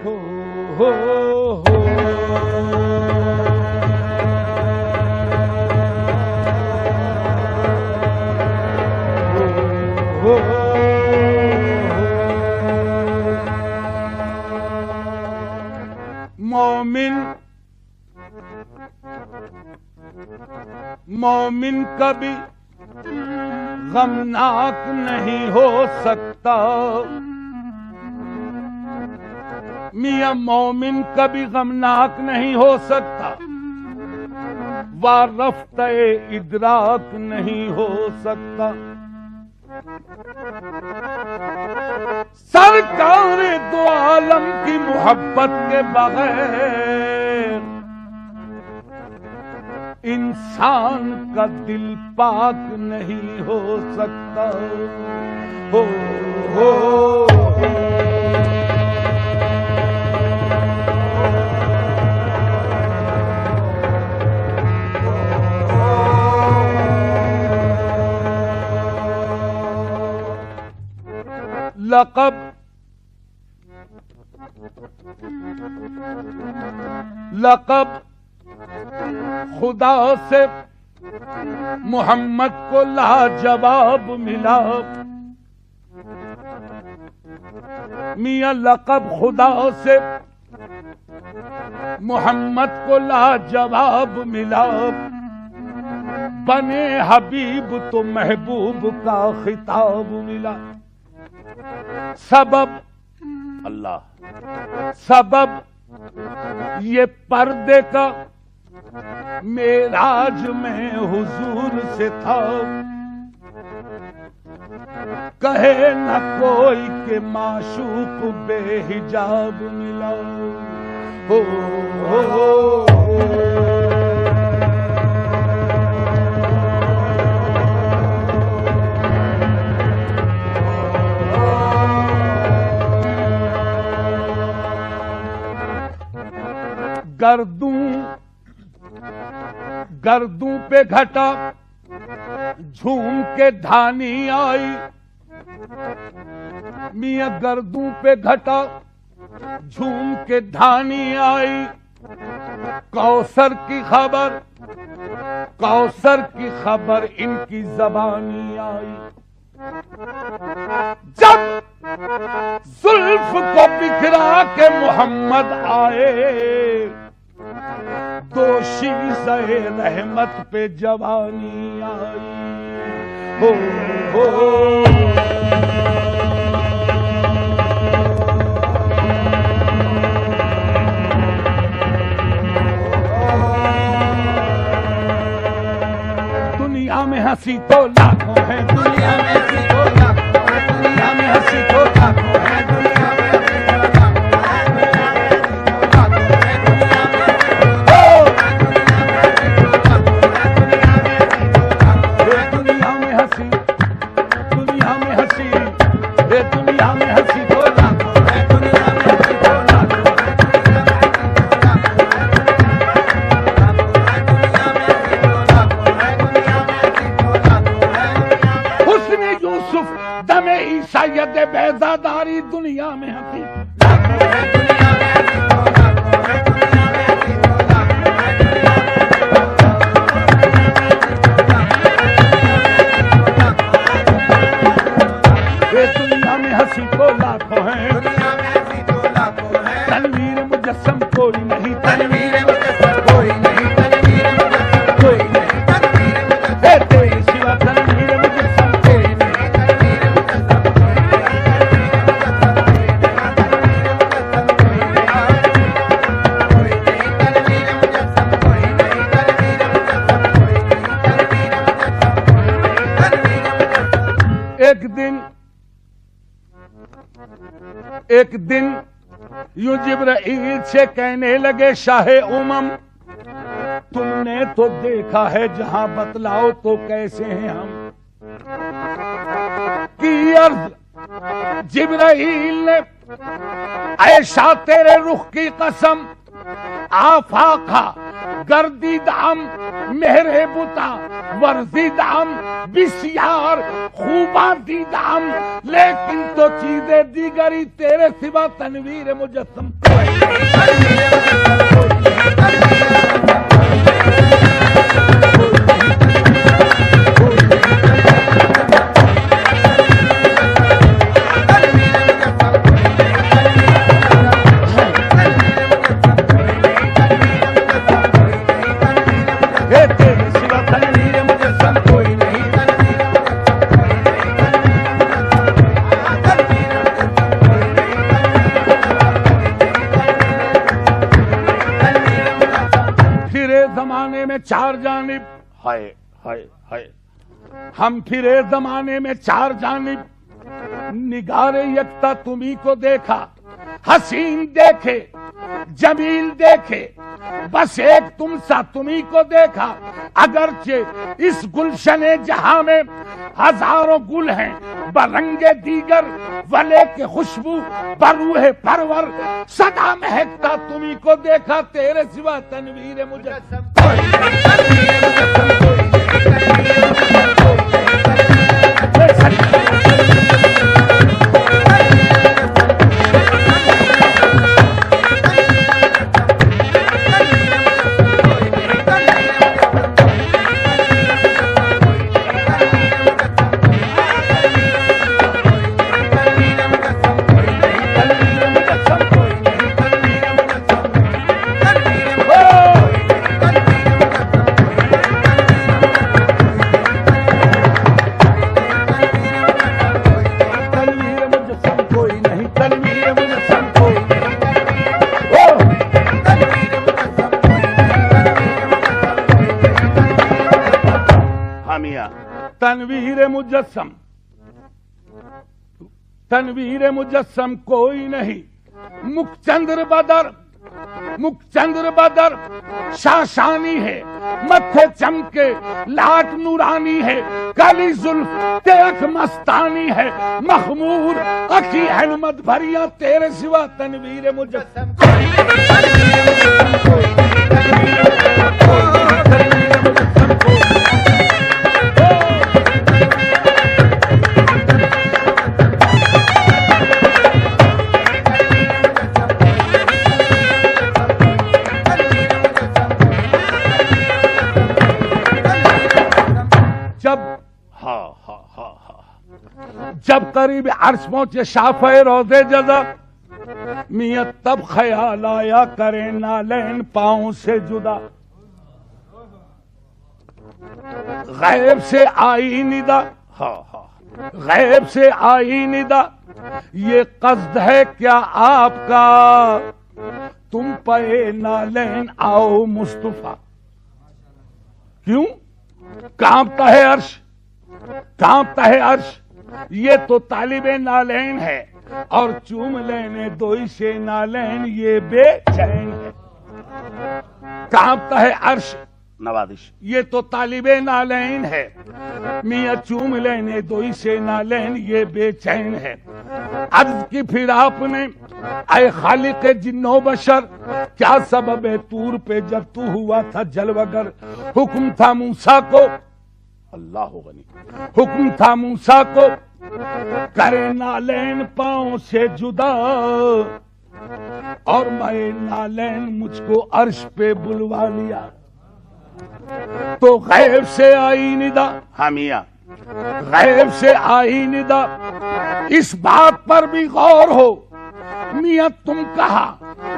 हो हो हो हो मोमिन कभी गमनाक नहीं हो सकता। मियां मोमिन कभी गमनाक नहीं हो सकता, वारफ्ते इदराक नहीं हो सकता। सरकार दो आलम की मोहब्बत के बगैर इंसान का दिल पाक नहीं हो सकता। हो हो लक़ब खुदा से मोहम्मद को लाजवाब मिला। मियां लक़ब खुदा से मोहम्मद को लाजवाब मिला। बने हबीब तो महबूब का खिताब मिला। सबब अल्लाह, सबब ये पर्दे का मेराज में हुजूर से था। कहे न कोई के माशूक बेहिजाब मिला। हो हो गर्दू पे घटा झूम के धानी आई। मियां गर्दू पे घटा झूम के धानी आई। कौसर की खबर इनकी जबानी आई। जब जुल्फ को बिखरा के मोहम्मद आए, दोषी सहे रहमत पे जवानी आई। हो हो दुनिया में हंसी तो लाखों है, दुनिया में हंसी तो लाखों है, दुनिया में हंसी तो लाखों है। बेजादारी दुनिया में हंसी। दुनिया में हंसी तो लाखों है, तनवीर मुजस्सम कोई नहीं, तनवीर मुजस्सम कोई नहीं, तनवीर मुजस्सम कोई नहीं, तनवीर मुजस्सम तेरे सिवा तनवीर मुजस्सम कोई नहीं, तनवीर मुजस्सम कोई नहीं। एक दिन यूं जिब्राइल से कहने लगे, शाहे उमम तुमने तो देखा है जहां, बतलाओ तो कैसे हैं हम। की अर्ज जिब्राइल ने, ऐशा तेरे रुख की कसम, आफाका गर्दीदाम मेहरे बुता वर्जीदाम बिस्यार खूबा दीदाम, लेकिन तो चीजें दीगरी तेरे सिवा तनवीर मुजस्सम चार जानिब हाय हाय हाय, हम फिरे जमाने में चार जानिब, निगारे यकता तुम्ही को देखा, हसीन देखे जमील देखे, बस एक तुम सा तुम्ही को देखा। अगरचे इस गुलशने जहां में हजारों गुल हैं, बरंगे दीगर वले के खुशबू बरूहे परवर, सदा महकता तुम्ही को देखा, तेरे सिवा तनवीर मुजस्सम तनवीर मुजस्सम, तनवीर मुजस्सम कोई नहीं, मुखचंद्र बदर शाशानी है, मत्थे चमके लाट नूरानी है, काली जुल्फ तेख मस्तानी है, मखमूर अखी अहमद भरिया, तेरे सिवा तनवीर मुजस्सम जब करीब अर्श पहुंचे शाफ़े रोज़े जज़ा, मियां तब ख्याल आया करे नालैन पाँव से जुदा। गैब से आई निदा, गैब से आई निदा, ये कस्द है क्या आपका, तुम पे नालैन आओ मुस्तफा। क्यों कांपता है अर्श, कांपता है अर्श, ये तो तालिबे नालैन है, और चूम लेने दोई से नालैन ये बेचैन है। कांपता है अर्श नवादिश, ये तो तालिबे नालैन है, मियां चूम लेने दोई से नालैन ये बेचैन है। अर्ज की फिर आपने ऐ खालिक जिन्नो बशर, क्या सबब है तूर पे जब तू हुआ था जलवगर। हुक्म था मूसा को, अल्लाह गनी, हुक्म था मूसा को करे नालैन पाँव से जुदा, और मैं नालैन मुझको अर्श पे बुलवा लिया। तो गैब से आई निदा, हामिया गैब से आई निदा, इस बात पर भी गौर हो, मियां तुम कहा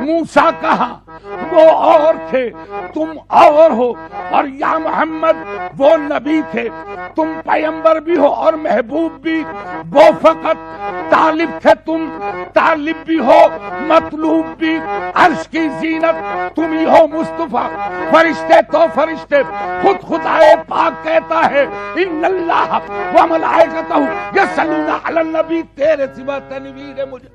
मूसा कहा, वो और थे तुम और हो, और या मोहम्मद वो नबी थे, तुम पैगंबर भी हो और महबूब भी, वो फकत तालिब थे, तुम तालिब भी हो मतलूब भी। अर्श की जीनत तुम ही हो मुस्तफा, फरिश्ते तो फरिश्ते, खुद खुदाए पाक कहता है इन्नल्लाह व मलाइकतहू यसल्लूना अलन नबी, तेरे सिवा तनवीर मुझे